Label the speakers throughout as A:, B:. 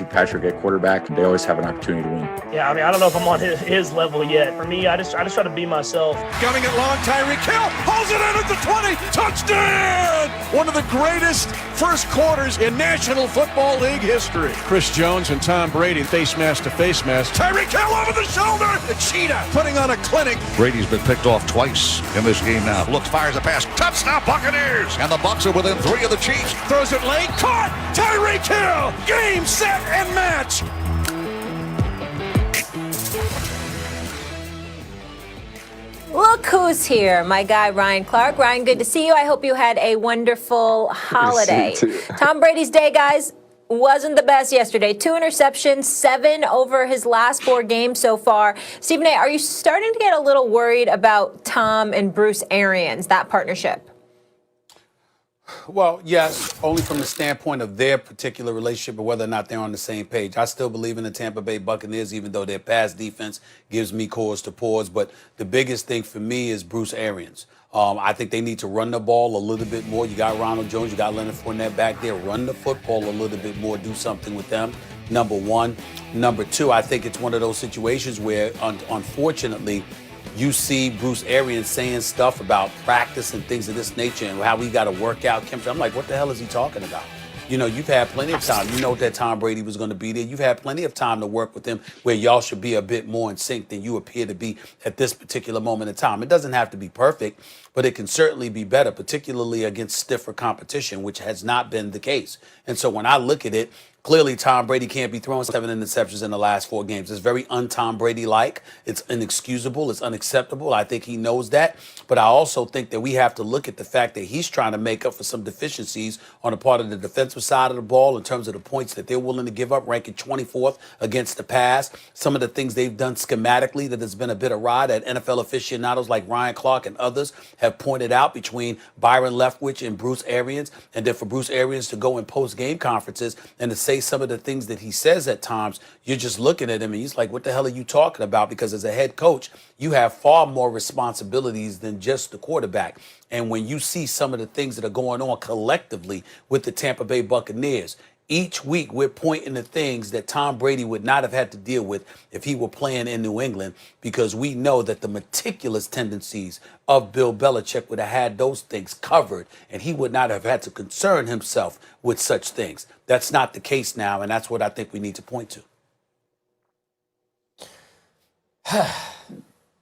A: Fitzpatrick at quarterback, they always have an opportunity to win.
B: Yeah, I mean, I don't know if I'm on his level yet. For me, I just try to be myself.
C: Coming it long, Tyreek Hill pulls it in at the 20, touchdown! One of the greatest first quarters in National Football League history. Chris Jones and Tom Brady, face mask to face mask. Tyreek Hill over the shoulder, the cheetah putting on a clinic.
D: Brady's been picked off twice in this game now. Looks, fires a pass, touchdown Buccaneers! And the Bucs are within 3 of the Chiefs.
C: Throws it late, caught! Tyreek Hill! Game, set, and match!
E: Look who's here, my guy Ryan Clark. Ryan, good to see you. I hope you had a wonderful holiday. Tom Brady's day, guys, wasn't the best yesterday. 2 interceptions, 7 over his last 4 games so far. Stephen A., are you starting to get a little worried about Tom and Bruce Arians, that partnership?
F: Well, yes, only from the standpoint of their particular relationship and whether or not they're on the same page. I still believe in the Tampa Bay Buccaneers, even though their pass defense gives me cause to pause. But the biggest thing for me is Bruce Arians. I think they need to run the ball a little bit more. You got Ronald Jones, you got Leonard Fournette back there. Run the football a little bit more. Do something with them, number one. Number two, I think it's one of those situations where, unfortunately, you see Bruce Arians saying stuff about practice and things of this nature and how we got to work out chemistry. I'm like, what the hell is he talking about? You know, you've had plenty of time. You know that Tom Brady was going to be there. You've had plenty of time to work with him where y'all should be a bit more in sync than you appear to be at this particular moment in time. It doesn't have to be perfect, but it can certainly be better, particularly against stiffer competition, which has not been the case. And so when I look at it, clearly Tom Brady can't be throwing 7 interceptions in the last 4 games. It's very un-Tom Brady-like. It's inexcusable. It's unacceptable. I think he knows that. But I also think that we have to look at the fact that he's trying to make up for some deficiencies on the part of the defensive side of the ball in terms of the points that they're willing to give up, ranking 24th against the pass. Some of the things they've done schematically that has been a bit awry that NFL aficionados like Ryan Clark and others have pointed out between Byron Leftwich and Bruce Arians. And then for Bruce Arians to go in post-game conferences and to say some of the things that he says at times, you're just looking at him and he's like, what the hell are you talking about? Because as a head coach, you have far more responsibilities than just the quarterback. And when you see some of the things that are going on collectively with the Tampa Bay Buccaneers, each week we're pointing to things that Tom Brady would not have had to deal with if he were playing in New England, because we know that the meticulous tendencies of Bill Belichick would have had those things covered, and he would not have had to concern himself with such things. That's not the case now, and that's what I think we need to point
G: to.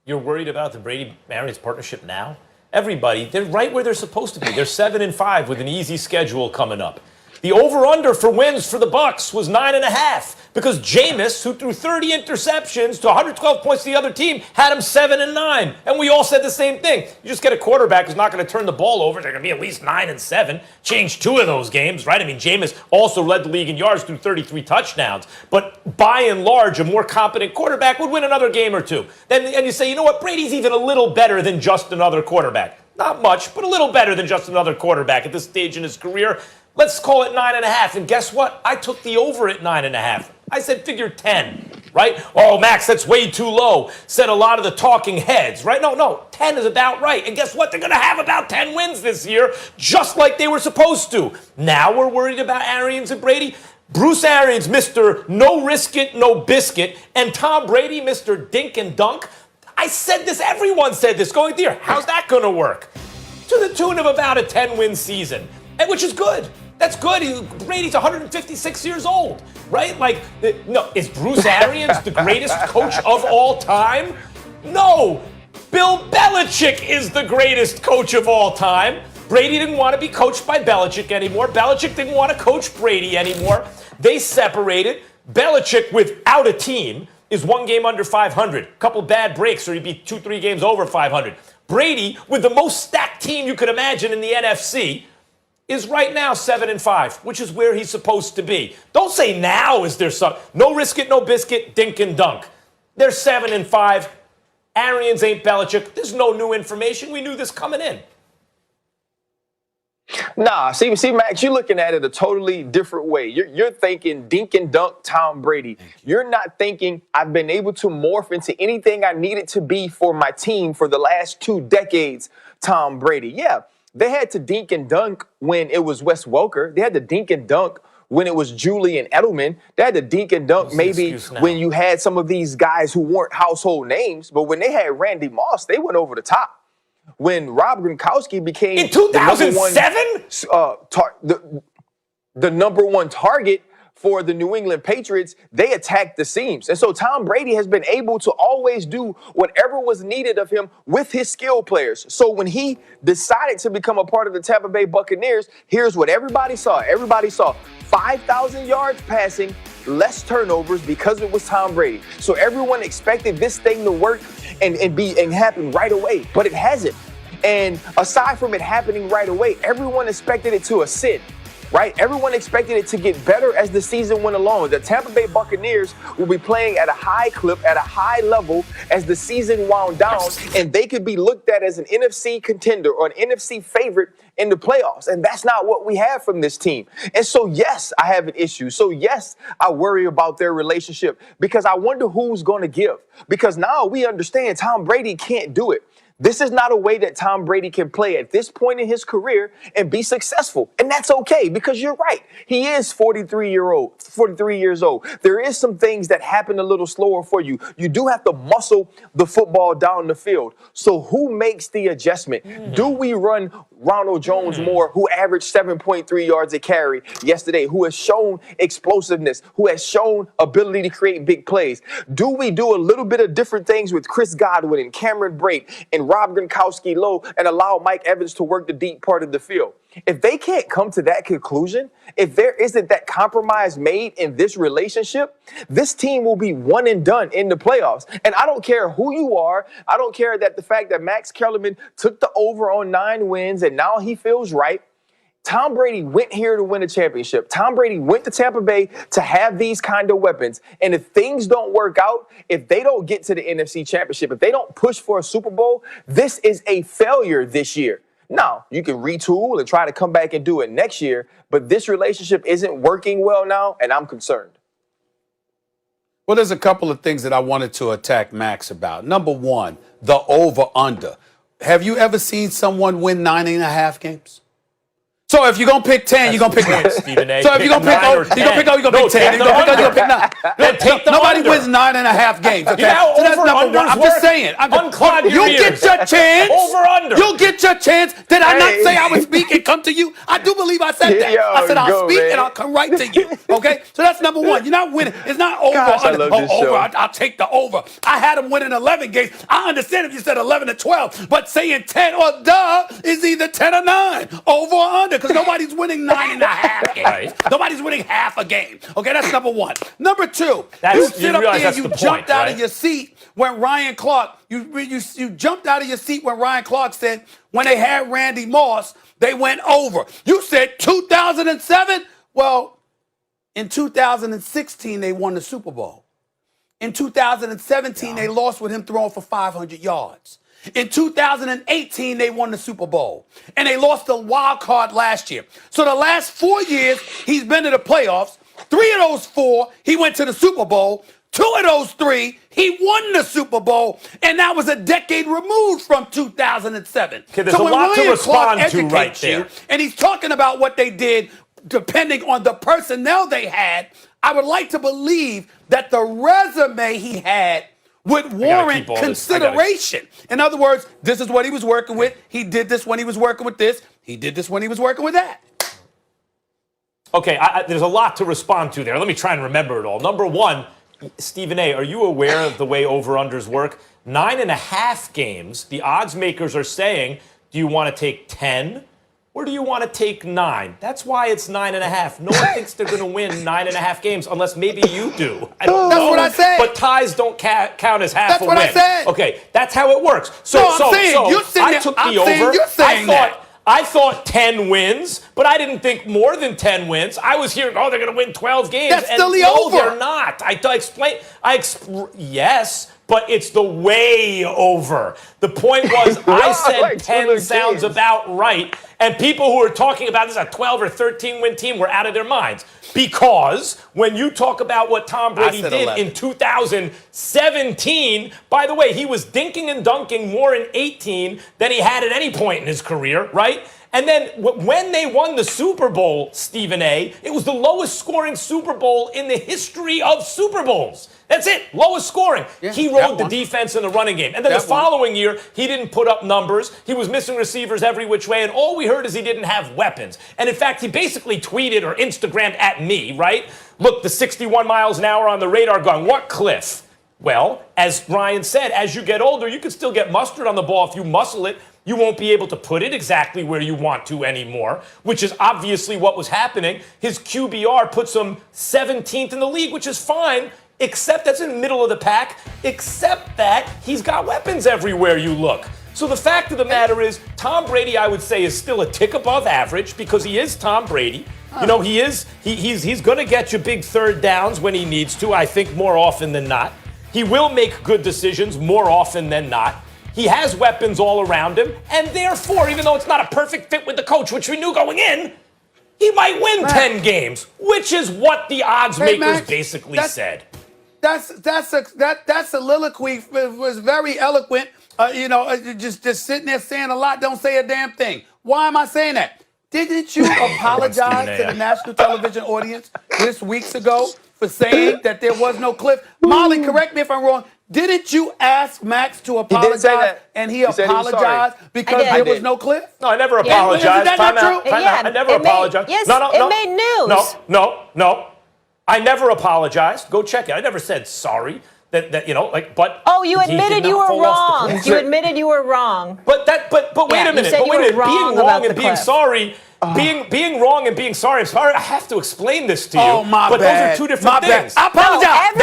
G: You're worried about the Brady-Arians partnership now? Everybody, they're right where they're supposed to be. They're 7-5 with an easy schedule coming up. The over-under for wins for the Bucs was 9.5 because Jameis, who threw 30 interceptions to 112 points to the other team, had him 7-9. And we all said the same thing. You just get a quarterback who's not going to turn the ball over. They're going to be at least 9-7. Change 2 of those games, right? I mean, Jameis also led the league in yards through 33 touchdowns. But by and large, a more competent quarterback would win another game or 2. And you say, you know what? Brady's even a little better than just another quarterback. Not much, but a little better than just another quarterback at this stage in his career. Let's call it 9.5. And guess what? I took the over at 9.5. I said figure 10, right? Oh, Max, that's way too low, said a lot of the talking heads, right? No, 10 is about right. And guess what? They're going to have about 10 wins this year, just like they were supposed to. Now we're worried about Arians and Brady. Bruce Arians, Mr. No Risk It, No Biscuit, and Tom Brady, Mr. Dink and Dunk. I said this, everyone said this going through here. How's that going to work? To the tune of about a 10-win season, which is good. That's good. Brady's 156 years old, right? Like, no, is Bruce Arians the greatest coach of all time? No. Bill Belichick is the greatest coach of all time. Brady didn't want to be coached by Belichick anymore. Belichick didn't want to coach Brady anymore. They separated. Belichick, without a team, is 1 game under 500. A couple bad breaks, or he'd be 2-3 games over 500. Brady, with the most stacked team you could imagine in the NFC, is right now 7-5, which is where he's supposed to be. Don't say now is there some. No risk it, no biscuit, dink and dunk. They're 7-5. Arians ain't Belichick. There's no new information. We knew this coming in.
H: Nah, see, Max, you're looking at it a totally different way. You're thinking dink and dunk Tom Brady. You're not thinking I've been able to morph into anything I needed to be for my team for the last 2 decades, Tom Brady. Yeah, they had to dink and dunk when it was Wes Welker. They had to dink and dunk when it was Julian Edelman. They had to dink and dunk maybe when you had some of these guys who weren't household names. But when they had Randy Moss, they went over the top. When Rob Gronkowski became
G: in 2007,
H: the number one target for the New England Patriots, they attacked the seams. And so Tom Brady has been able to always do whatever was needed of him with his skill players. So when he decided to become a part of the Tampa Bay Buccaneers, here's what everybody saw. Everybody saw 5,000 yards passing, less turnovers because it was Tom Brady. So everyone expected this thing to work and happen right away, but it hasn't. And aside from it happening right away, everyone expected it to ascend. Right? Everyone expected it to get better as the season went along. The Tampa Bay Buccaneers will be playing at a high clip, at a high level as the season wound down, and they could be looked at as an NFC contender or an NFC favorite in the playoffs. And that's not what we have from this team. And so, yes, I have an issue. So, yes, I worry about their relationship because I wonder who's going to give. Because now we understand Tom Brady can't do it. This is not a way that Tom Brady can play at this point in his career and be successful. And that's okay because you're right. He is 43 years old. There is some things that happen a little slower for you. You do have to muscle the football down the field. So who makes the adjustment? Do we run Ronald Jones more, who averaged 7.3 yards a carry yesterday, who has shown explosiveness, who has shown ability to create big plays? Do we do a little bit of different things with Chris Godwin and Cameron Brate and Rob Gronkowski low and allow Mike Evans to work the deep part of the field? If they can't come to that conclusion, if there isn't that compromise made in this relationship, this team will be one and done in the playoffs. And I don't care who you are. I don't care that the fact that Max Kellerman took the over on 9 wins and now he feels right. Tom Brady went here to win a championship. Tom Brady went to Tampa Bay to have these kind of weapons. And if things don't work out, if they don't get to the NFC Championship, if they don't push for a Super Bowl, this is a failure this year. Now, you can retool and try to come back and do it next year, but this relationship isn't working well now, and I'm concerned.
F: Well, there's a couple of things that I wanted to attack Max about. Number one, the over-under. Have you ever seen someone win 9.5 games? So if you're going to pick 10, you're going to pick 9.
G: Stephen A.
F: So if you're going to pick, you're going to pick 10. You're going to pick 9. Nobody wins 9.5 games. Okay?
G: You know how
F: so that's number one. I'm just saying. You'll get your chance.
G: Over-under.
F: You'll get your chance. Did I not say I would speak and come to you? I do believe I said that. I said I'll speak and I'll come right to you. Okay? So that's number one. You're not winning. It's not over. I'll take the over. I had them winning 11 games. I understand if you said 11 to 12, but saying 10 or is either 10 or 9. Over or under. Because nobody's winning 9.5 games. Right. Nobody's winning half a game. Okay, that's number one. Number two, you sit up there and you jumped out of your seat when Ryan Clark, you jumped out of your seat when Ryan Clark said when they had Randy Moss, they went over. You said 2007? Well, in 2016, they won the Super Bowl. In 2017, they lost with him throwing for 500 yards. In 2018, they won the Super Bowl, and they lost the wild card last year. So the last 4 years, he's been to the playoffs. 3 of those 4, he went to the Super Bowl. 2 of those 3, he won the Super Bowl, and that was a decade removed from 2007.
G: Okay, there's a lot to respond to right there.
F: And he's talking about what they did depending on the personnel they had. I would like to believe that the resume he had would warrant consideration. In other words, this is what he was working with. He did this when he was working with this. He did this when he was working with that.
G: Okay, there's a lot to respond to there. Let me try and remember it all. Number one, Stephen A., are you aware of the way over-unders work? 9.5 games, the odds makers are saying, do you want to take 10 or do you want to take 9? That's why it's 9.5. No one thinks they're going to win 9.5 games unless maybe you do. I don't know.
F: That's what I said.
G: But ties don't count as half
F: That's
G: a
F: what
G: win.
F: I said.
G: Okay, that's how it works. So I took the over. I thought 10 wins, but I didn't think more than 10 wins. I was hearing, they're going to win 12 games.
F: That's still the over.
G: No, they're not. Yes, but it's the way over. The point was, I said like 10 sounds about right, and people who are talking about this, a 12 or 13 win team, were out of their minds. Because when you talk about what Tom Brady did 11. In 2017, by the way, he was dinking and dunking more in 18 than he had at any point in his career, right? And then when they won the Super Bowl, Stephen A., it was the lowest scoring Super Bowl in the history of Super Bowls. That's it, lowest scoring.
F: Yeah,
G: he rode the defense in the running game. And then the following year, he didn't put up numbers. He was missing receivers every which way. And all we heard is he didn't have weapons. And in fact, he basically tweeted or Instagrammed at me, right? Look, the 61 miles an hour on the radar gun. What cliff? Well, as Ryan said, as you get older, you can still get mustard on the ball if you muscle it. You won't be able to put it exactly where you want to anymore, which is obviously what was happening. His QBR puts him 17th in the league, which is fine, except that's in the middle of the pack, except that he's got weapons everywhere you look. So the fact of the matter is, Tom Brady, I would say, is still a tick above average because he is Tom Brady. You know, he's going to get you big third downs when he needs to, I think, more often than not. He will make good decisions more often than not. He has weapons all around him, and therefore, even though it's not a perfect fit with the coach, which we knew going in, he might win 10 games, which is what the odds makers basically said.
I: That soliloquy was very eloquent. Just sitting there saying a lot, don't say a damn thing. Why am I saying that? Didn't you apologize to the national television audience this weeks ago for saying that there was no cliff? Molly, correct me if I'm wrong. Didn't you ask Max to apologize and he apologized because there was no cliff?
G: No, I never apologized.
I: Is that not true?
G: I never apologized.
E: Yes,
G: no,
E: it made news.
G: No. I never apologized. Go check it. I never said sorry. But
E: oh, you admitted you were wrong. You admitted you were wrong.
G: But wait a minute. Being wrong and being sorry. Being wrong and being sorry. I'm sorry. I have to explain this to you.
I: Oh, my
G: but
I: bad.
G: those are two different things.
I: I apologize.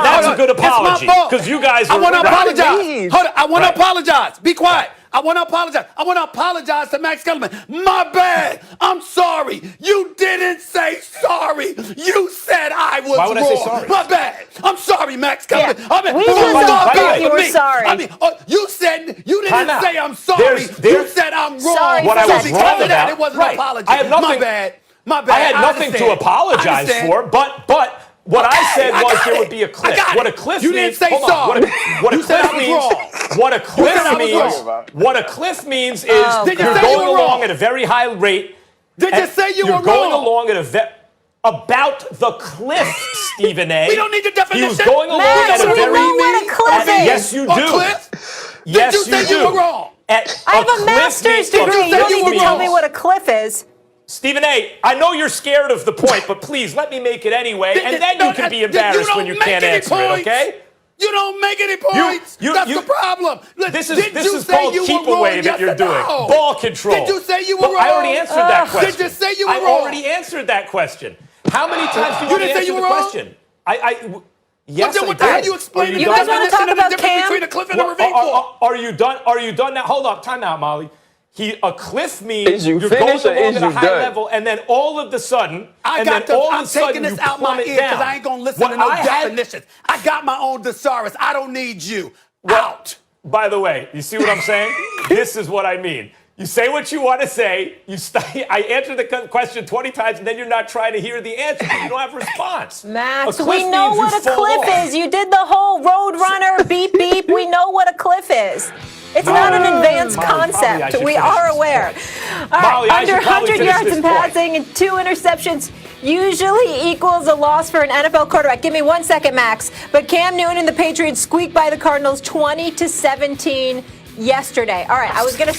G: That's a good apology. Because you guys
I: I want to
G: right.
I: apologize. Hold on. I want to apologize. Be quiet. I want to apologize. I want to apologize to Max Kellerman. My bad. I'm sorry. You didn't say sorry. You said I was wrong.
G: Why would I say sorry?
I: My bad. I'm sorry, Max Kellerman.
E: Yeah. We just think you were sorry.
I: You said you didn't say I'm sorry. You said I'm wrong.
E: Sorry
G: what I was wrong about.
I: That, it wasn't an apology.
G: I have nothing.
I: My bad. My bad.
G: I had nothing to apologize for. But what I said was there would be a cliff. What a cliff
I: you
G: means.
I: Didn't say sorry.
G: What a cliff means. What a cliff means is you're going along at a very high rate.
I: Did you say you were wrong?
G: You're going along at about the cliff, Stephen A.
I: We don't need the definition.
G: He was going along
E: Max,
G: at a very.
E: we know what a cliff is.
G: Yes, you do.
I: A cliff?
G: Yes,
I: Did you say you were wrong?
E: I have a master's degree. You don't need to tell me what a cliff is.
G: Stephen A., I know you're scared of the point, but please let me make it anyway, and then you can be embarrassed when you can't answer it, okay?
I: You don't make any points. That's the problem.
G: This is called keep away that you're doing. Ball control.
I: Did you say you were wrong?
G: I already answered that question.
I: Did you say you were wrong?
G: I already answered that question. How many times do you want to answer the question? Yes, I did.
I: What the hell you explaining?
E: You guys want to talk about Cam?
I: Between a cliff and a ravine for?
G: Are you done? Are you done now? Hold up. Time out, Molly. A cliff means you're going along at a high level, and then all of a sudden,
I: I'm taking this out my ear because I ain't going to listen to no definitions. I got my own thesaurus. I don't need you. Out.
G: By the way, you see what I'm saying? This is what I mean. You say what you want to say. I answer the question 20 times, and then you're not trying to hear the answer. You don't have a response.
E: Max, we know what a cliff is. You did the whole road runner beep beep. We know what a cliff is. It's not an advanced concept. We are aware. All right, under 100 yards in passing and 2 interceptions usually equals a loss for an NFL quarterback. Give me 1 second, Max. But Cam Newton and the Patriots squeaked by the Cardinals 20-17 yesterday. All right, I was going to